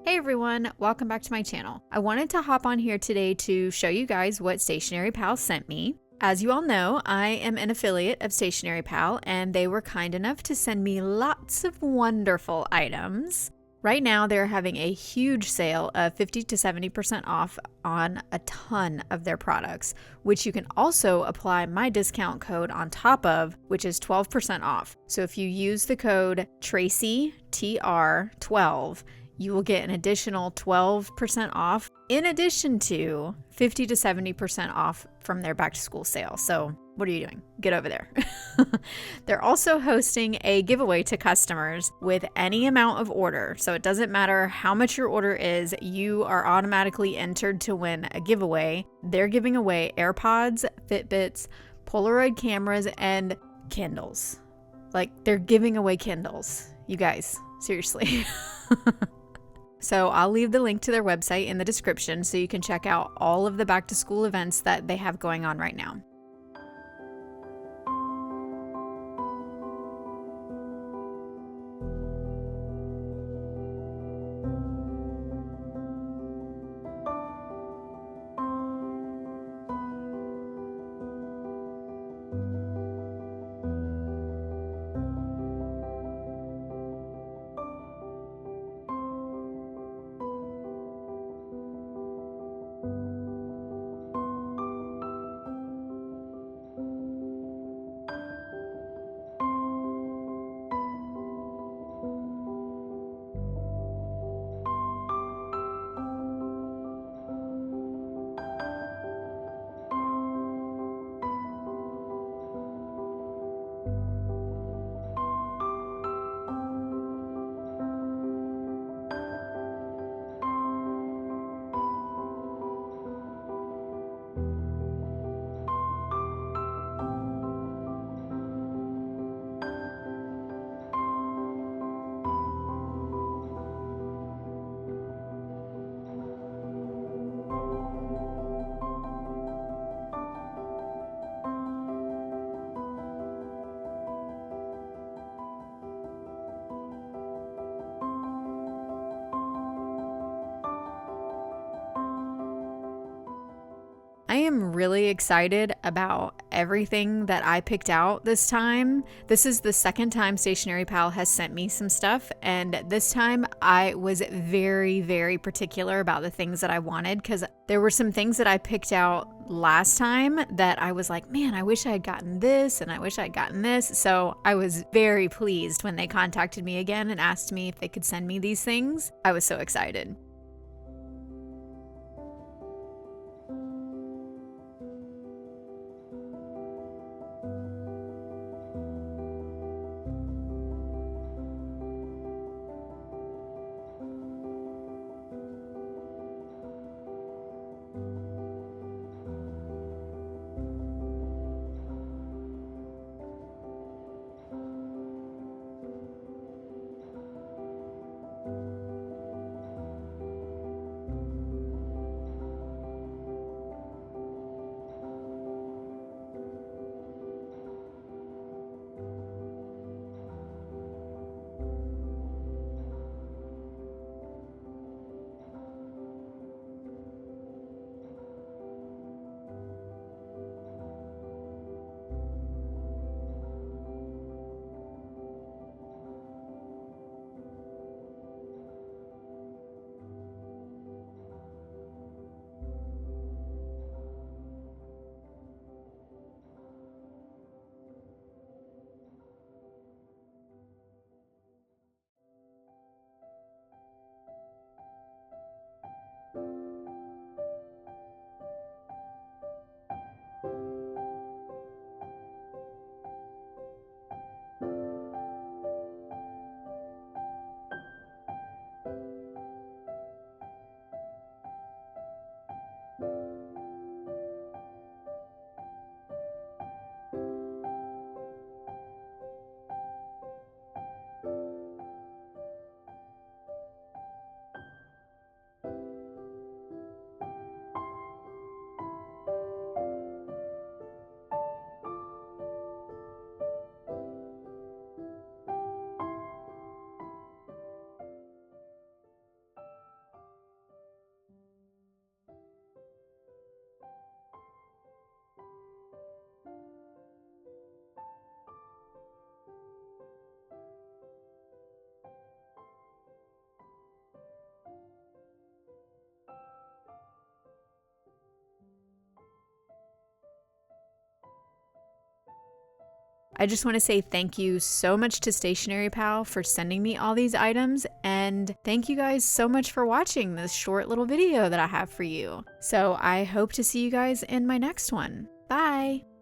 Hey everyone, welcome back to my channel. I wanted to hop on here today to show you guys what Stationery Pal sent me. As you all know, I am an affiliate of Stationery Pal and they were kind enough to send me lots of wonderful items. Right now they're having a huge sale of 50 to 70% off on a ton of their products, which you can also apply my discount code on top of, which is 12% off. So if you use the code Tracy TR12, you will get an additional 12% off in addition to 50 to 70% off from their back to school sale. So what are you doing? Get over there. They're also hosting a giveaway to customers with any amount of order. So it doesn't matter how much your order is, you are automatically entered to win a giveaway. They're giving away AirPods, Fitbits, Polaroid cameras, and Kindles. Like, they're giving away Kindles. You guys, seriously. So I'll leave the link to their website in the description so you can check out all of the back to school events that they have going on right now. I am really excited about everything that I picked out this time. This is the second time Stationery Pal has sent me some stuff, and this time I was very, very particular about the things that I wanted because there were some things that I picked out last time that I was like, man, I wish I had gotten this and I wish I had gotten this. So I was very pleased when they contacted me again and asked me if they could send me these things. I was so excited. I just want to say thank you so much to Stationery Pal for sending me all these items, and thank you guys so much for watching this short little video that I have for you. So I hope to see you guys in my next one. Bye!